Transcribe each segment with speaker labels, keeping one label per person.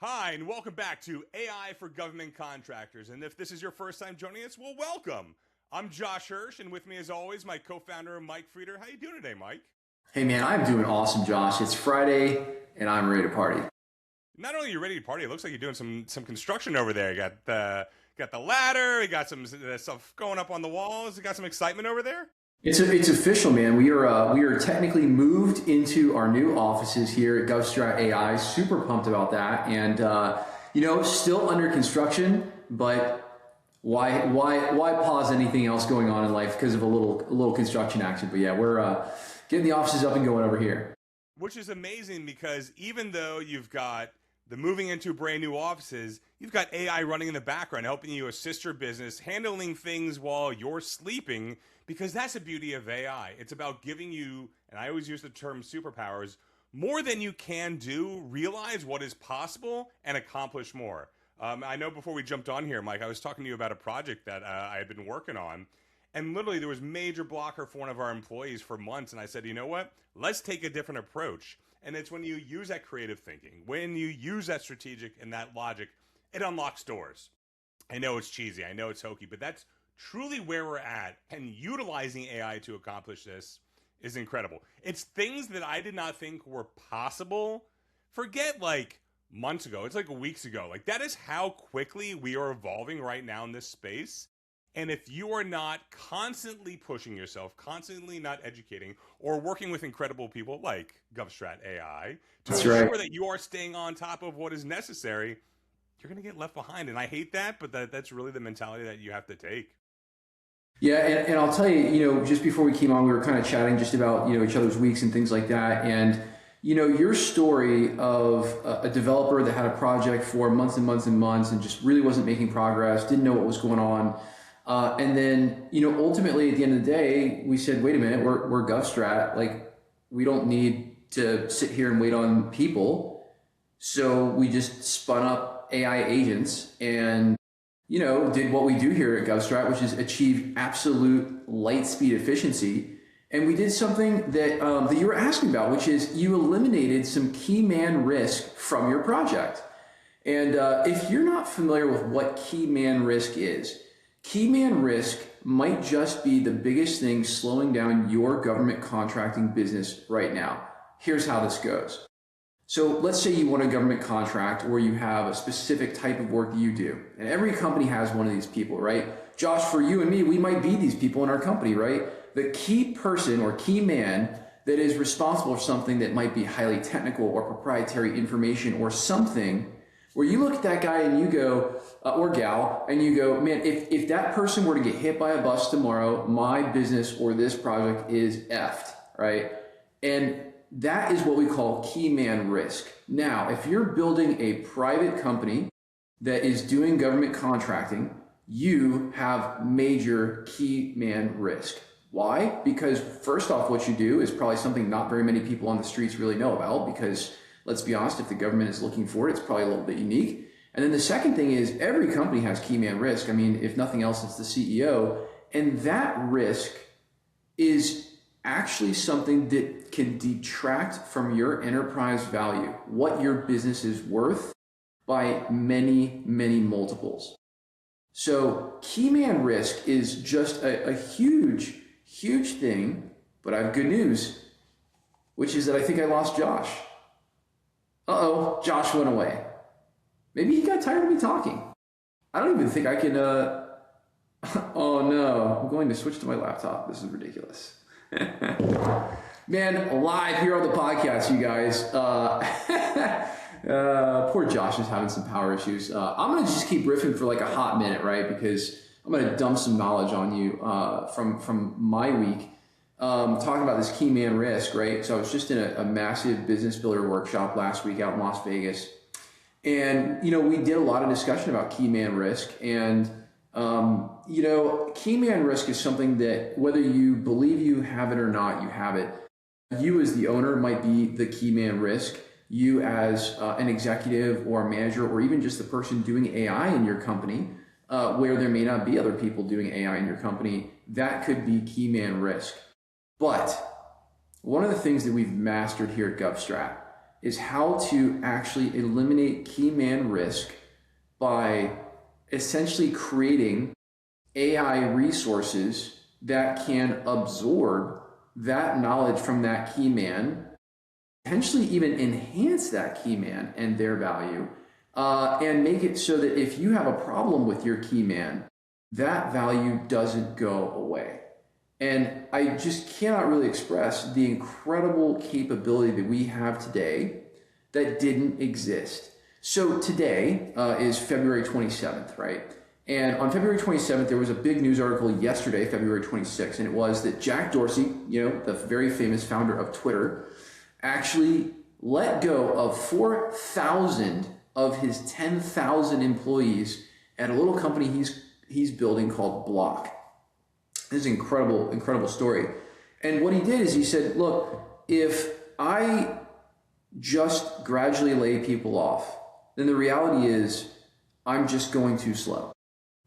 Speaker 1: Hi, and welcome back to AI for Government Contractors. And if this is your first time joining us, well, welcome. I'm Josh Hirsch, and with me, as always, my co-founder, Mike Frieder. How you doing today, Mike?
Speaker 2: Hey, man, I'm doing awesome, Josh. It's Friday, and I'm ready to party.
Speaker 1: Not only are you ready to party, it looks like you're doing some construction over there. You got the ladder, you got some stuff going up on the walls. You got some excitement over there?
Speaker 2: It's official, man. We are technically moved into our new offices here at GovStrat AI. Super pumped about that, and still under construction. But why pause anything else going on in life because of a little construction action? But yeah, we're getting the offices up and going over here.
Speaker 1: Which is amazing because even though you've got the moving into brand new offices, you've got AI running in the background, helping you assist your business, handling things while you're sleeping. Because that's the beauty of AI. It's about giving you, and I always use the term superpowers, more than you can do, realize what is possible, and accomplish more. I know before we jumped on here, Mike, I was talking to you about a project that I had been working on. And literally there was major blocker for one of our employees for months. And I said, you know what? Let's take a different approach. And it's when you use that creative thinking, when you use that strategic and that logic, it unlocks doors. I know it's cheesy. I know it's hokey, but that's truly where we're at, and utilizing AI to accomplish this is incredible. It's things that I did not think were possible. Forget like months ago. It's like weeks ago. Like that is how quickly we are evolving right now in this space. And if you are not constantly pushing yourself, constantly not educating, or working with incredible people like GovStrat AI to ensure that you are staying on top of what is necessary, you're going to get left behind. And I hate that, but that's really the mentality that you have to take.
Speaker 2: Yeah, and I'll tell you, just before we came on, we were kind of chatting just about, each other's weeks and things like that. And, your story of a developer that had a project for months and months and months and just really wasn't making progress, didn't know what was going on. And then, ultimately at the end of the day, we said, wait a minute, we're GovStrat. Like, we don't need to sit here and wait on people. So we just spun up AI agents and did what we do here at GovStrat, which is achieve absolute light speed efficiency. And we did something that you were asking about, which is you eliminated some key man risk from your project. And if you're not familiar with what key man risk is, key man risk might just be the biggest thing slowing down your government contracting business right now. Here's how this goes. So let's say you want a government contract or you have a specific type of work that you do. And every company has one of these people, right? Josh, for you and me, we might be these people in our company, right? The key person or key man that is responsible for something that might be highly technical or proprietary information or something where you look at that guy and you go, or gal, and you go, man, if that person were to get hit by a bus tomorrow, my business or this project is effed, right? And that is what we call key man risk. Now, if you're building a private company that is doing government contracting, you have major key man risk. Why? Because first off, what you do is probably something not very many people on the streets really know about, because let's be honest, if the government is looking for it, it's probably a little bit unique. And then the second thing is every company has key man risk. I mean, if nothing else, it's the CEO. And that risk is actually something that can detract from your enterprise value, what your business is worth, by many, many multiples. So key man risk is just a huge, huge thing, but I have good news, which is that I think I lost Josh. Uh-oh, Josh went away. Maybe he got tired of me talking. I don't even think I can, oh no, I'm going to switch to my laptop. This is ridiculous. Man, live here on the podcast, you guys. Poor Josh is having some power issues. I'm going to just keep riffing for like a hot minute, right? Because I'm going to dump some knowledge on you from my week. Talking about this key man risk, right? So I was just in a massive business builder workshop last week out in Las Vegas. And, we did a lot of discussion about key man risk. And key man risk is something that whether you believe you have it or not, you have it. You as the owner might be the key man risk. You as an executive or a manager, or even just the person doing AI in your company, where there may not be other people doing AI in your company, that could be key man risk. But one of the things that we've mastered here at GovStrat is how to actually eliminate key man risk by essentially creating AI resources that can absorb that knowledge from that key man, potentially even enhance that key man and their value, and make it so that if you have a problem with your key man, that value doesn't go away. And I just cannot really express the incredible capability that we have today that didn't exist. So today is February 27th, right? And on February 27th, there was a big news article yesterday, February 26th, and it was that Jack Dorsey, the very famous founder of Twitter, actually let go of 4,000 of his 10,000 employees at a little company he's building called Block. This is an incredible story. And what he did is he said, look, if I just gradually lay people off, then the reality is I'm just going too slow.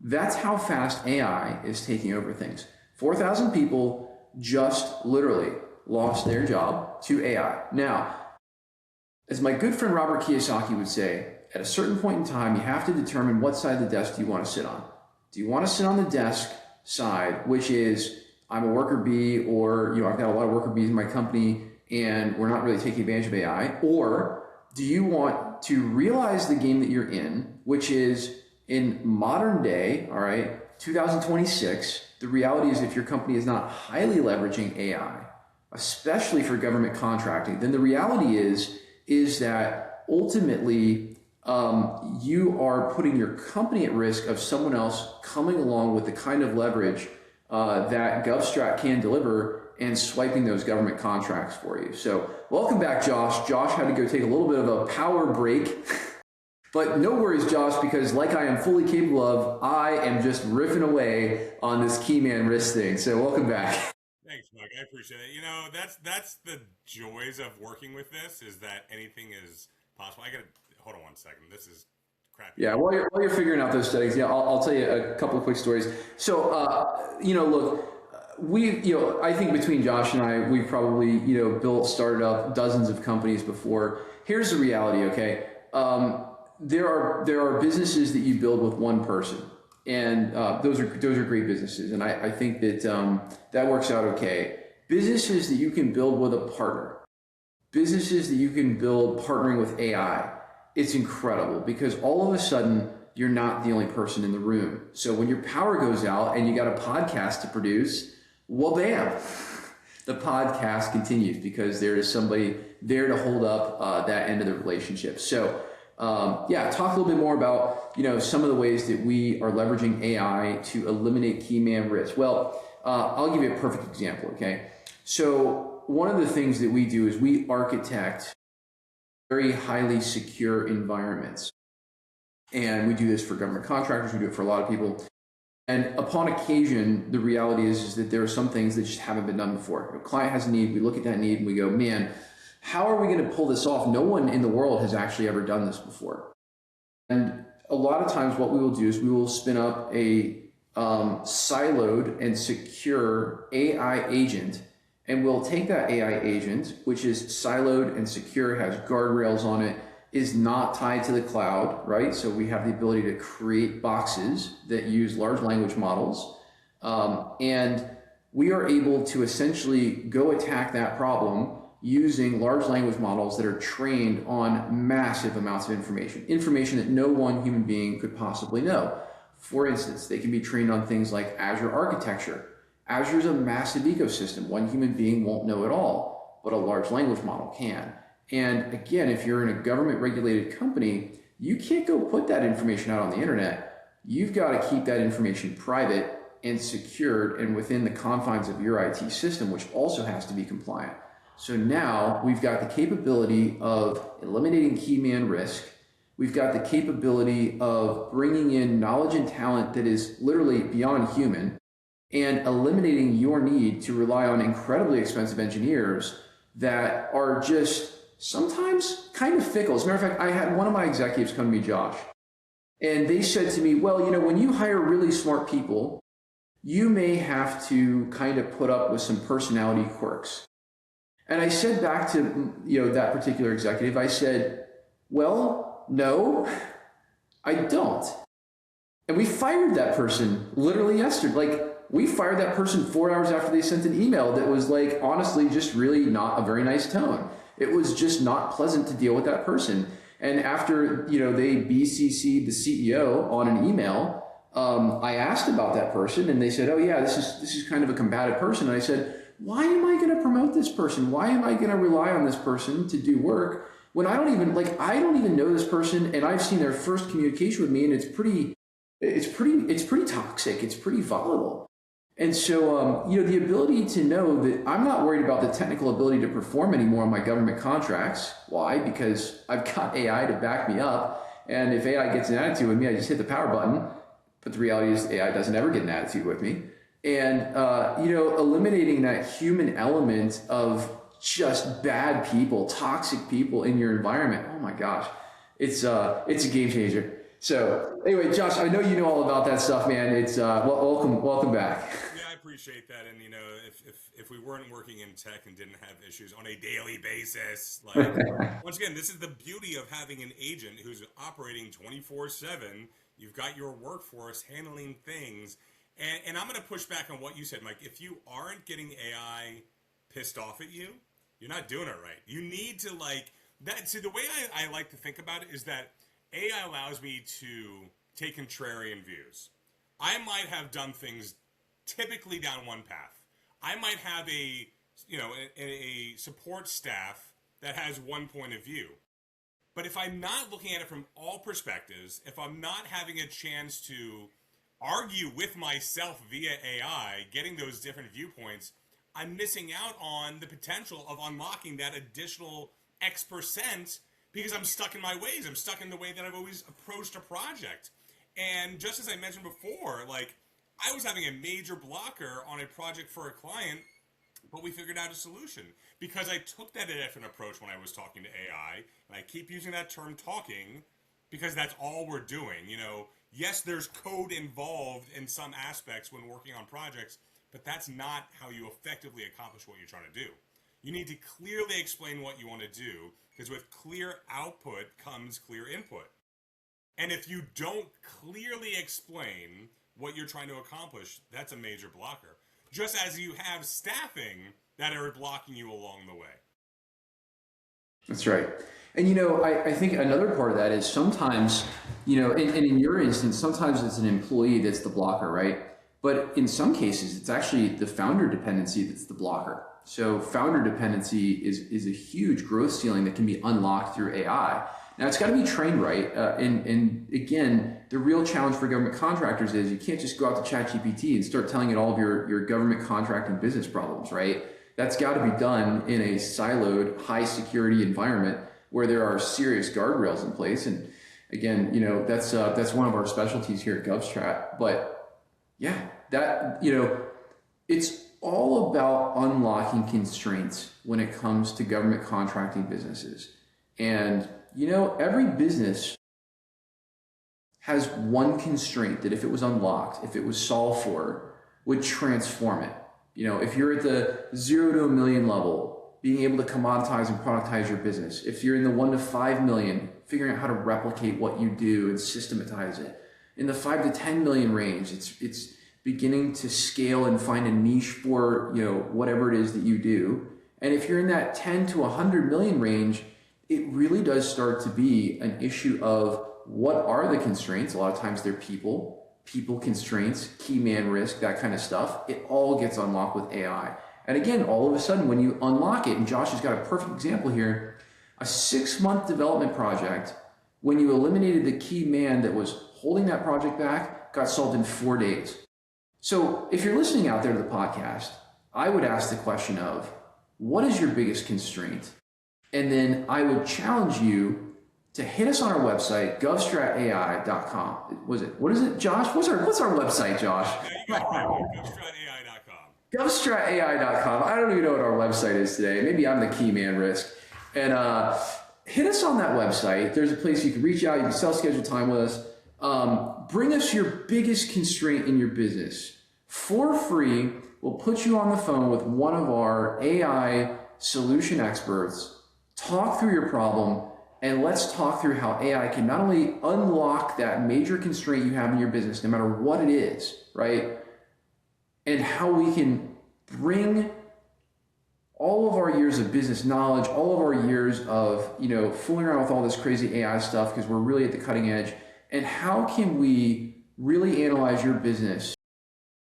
Speaker 2: That's how fast AI is taking over things. 4,000 people just literally lost their job to AI. Now, as my good friend Robert Kiyosaki would say, at a certain point in time, you have to determine what side of the desk do you want to sit on. Do you want to sit on the desk side, which is I'm a worker bee, or I've got a lot of worker bees in my company and we're not really taking advantage of AI? Or do you want to realize the game that you're in, which is in modern day, all right, 2026, the reality is if your company is not highly leveraging AI, especially for government contracting, then the reality is that ultimately you are putting your company at risk of someone else coming along with the kind of leverage that GovStrat can deliver and swiping those government contracts for you. So welcome back, Josh. Josh had to go take a little bit of a power break. But no worries, Josh, because like I am fully capable of, I am just riffing away on this key man risk thing. So welcome back.
Speaker 1: Thanks, Mike. I appreciate it. That's the joys of working with this, is that anything is possible. I gotta hold on one second. This is crappy.
Speaker 2: Yeah, while you're figuring out those settings, I'll tell you a couple of quick stories. So, look, I think between Josh and I, we've probably, started up dozens of companies before. Here's the reality, okay? There are businesses that you build with one person, and those are great businesses, and I think that that works out okay. Businesses that you can build with a partner, businesses that you can build partnering with AI, it's incredible, because all of a sudden you're not the only person in the room. So when your power goes out and you got a podcast to produce, well, bam, the podcast continues because there is somebody there to hold up that end of the relationship. So talk a little bit more about some of the ways that we are leveraging AI to eliminate key man risk. Well, I'll give you a perfect example. Okay, so one of the things that we do is we architect very highly secure environments, and we do this for government contractors. We do it for a lot of people. And upon occasion, the reality is that there are some things that just haven't been done before. A client has a need, we look at that need and we go, man, how are we going to pull this off? No one in the world has actually ever done this before. And a lot of times what we will do is we will spin up a siloed and secure AI agent, and we'll take that AI agent, which is siloed and secure, has guardrails on it, is not tied to the cloud, right? So we have the ability to create boxes that use large language models. And we are able to essentially go attack that problem using large language models that are trained on massive amounts of information that no one human being could possibly know. For instance, they can be trained on things like Azure architecture. Azure is a massive ecosystem. One human being won't know it all, but a large language model can. And again, if you're in a government regulated company, you can't go put that information out on the internet. You've got to keep that information private and secured and within the confines of your IT system, which also has to be compliant. So now we've got the capability of eliminating key man risk. We've got the capability of bringing in knowledge and talent that is literally beyond human, and eliminating your need to rely on incredibly expensive engineers that are just sometimes kind of fickle. As a matter of fact, I had one of my executives come to me, Josh, and they said to me, well, when you hire really smart people, you may have to kind of put up with some personality quirks. And I said back to, that particular executive, I said, well, no, I don't. And we fired that person literally yesterday. Like, we fired that person 4 hours after they sent an email that was like, honestly, just really not a very nice tone. It was just not pleasant to deal with that person. And after, they BCC'd the CEO on an email, I asked about that person and they said, oh yeah, this is kind of a combative person. And I said, why am I going to promote this person? Why am I going to rely on this person to do work when I don't even know this person, and I've seen their first communication with me, and it's pretty toxic. It's pretty volatile. And so, the ability to know that I'm not worried about the technical ability to perform anymore on my government contracts. Why? Because I've got AI to back me up. And if AI gets an attitude with me, I just hit the power button. But the reality is AI doesn't ever get an attitude with me. And, eliminating that human element of just bad people, toxic people in your environment. Oh my gosh, it's a game changer. So anyway, Josh, I know you know all about that stuff, man. It's welcome back.
Speaker 1: Yeah, I appreciate that. And if we weren't working in tech and didn't have issues on a daily basis, like once again, this is the beauty of having an agent who's operating 24/7. You've got your workforce handling things. And I'm going to push back on what you said, Mike. If you aren't getting AI pissed off at you, you're not doing it right. You need to that. See, the way I like to think about it is that AI allows me to take contrarian views. I might have done things typically down one path. I might have a support staff that has one point of view. But if I'm not looking at it from all perspectives, if I'm not having a chance to argue with myself via AI, getting those different viewpoints, I'm missing out on the potential of unlocking that additional X% because I'm stuck in my ways. I'm stuck in the way that I've always approached a project. And just as I mentioned before, I was having a major blocker on a project for a client, but we figured out a solution because I took that different approach when I was talking to AI. And I keep using that term talking because that's all we're doing. Yes, there's code involved in some aspects when working on projects, but that's not how you effectively accomplish what you're trying to do. You need to clearly explain what you want to do, because with clear output comes clear input. And if you don't clearly explain what you're trying to accomplish, that's a major blocker. Just as you have staffing that are blocking you along the way.
Speaker 2: That's right. And, I think another part of that is sometimes, and in your instance, sometimes it's an employee that's the blocker, right? But in some cases, it's actually the founder dependency that's the blocker. So founder dependency is a huge growth ceiling that can be unlocked through AI. Now, it's got to be trained right. And again, the real challenge for government contractors is you can't just go out to ChatGPT and start telling it all of your government contracting business problems, right? That's got to be done in a siloed, high security environment where there are serious guardrails in place. And again, that's one of our specialties here at GovStrat. But yeah, that, it's all about unlocking constraints when it comes to government contracting businesses. And, every business has one constraint that if it was unlocked, if it was solved for, would transform it. If you're at the 0 to 1 million level, being able to commoditize and productize your business. If you're in the 1 to 5 million, figuring out how to replicate what you do and systematize it. In the 5 to 10 million range, it's beginning to scale and find a niche for, whatever it is that you do. And if you're in that 10 to 100 million range, it really does start to be an issue of what are the constraints. A lot of times they're people constraints, key man risk, that kind of stuff. It all gets unlocked with AI. And again, all of a sudden when you unlock it, and Josh has got a perfect example here, a 6-month development project, when you eliminated the key man that was holding that project back, got solved in 4 days. So if you're listening out there to the podcast, I would ask the question of, what is your biggest constraint? And then I would challenge you to hit us on our website, govstratai.com. What is it, Josh? What's our website, Josh?
Speaker 1: GovStratAI.com.
Speaker 2: GovStratAI.com. I don't even know what our website is today. Maybe I'm the key man risk. And hit us on that website. There's a place you can reach out. You can self-schedule time with us. Bring us your biggest constraint in your business. For free, we'll put you on the phone with one of our AI solution experts, talk through your problem, and let's talk through how AI can not only unlock that major constraint you have in your business, no matter what it is, right? And how we can bring all of our years of business knowledge, all of our years of, fooling around with all this crazy AI stuff because we're really at the cutting edge. And how can we really analyze your business,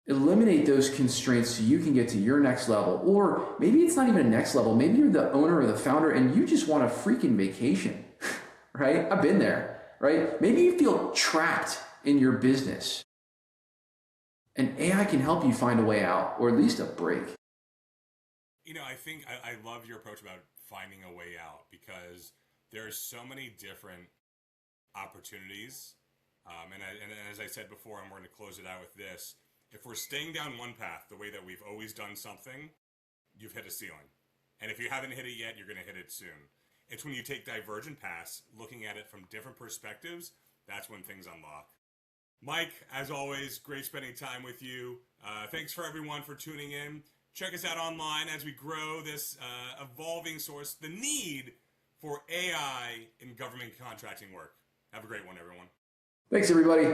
Speaker 2: eliminate those constraints so you can get to your next level? Or maybe it's not even a next level. Maybe you're the owner or the founder and you just want a freaking vacation, right? I've been there, right? Maybe you feel trapped in your business and AI can help you find a way out, or at least a break.
Speaker 1: I think I love your approach about finding a way out, because there's so many different opportunities. And as I said before, and we're going to close it out with this, if we're staying down one path, the way that we've always done something, you've hit a ceiling. And if you haven't hit it yet, you're going to hit it soon. It's when you take divergent paths, looking at it from different perspectives, that's when things unlock. Mike, as always, great spending time with you. Thanks for everyone for tuning in. Check us out online as we grow this evolving source, the need for AI in government contracting work. Have a great one, everyone.
Speaker 2: Thanks, everybody.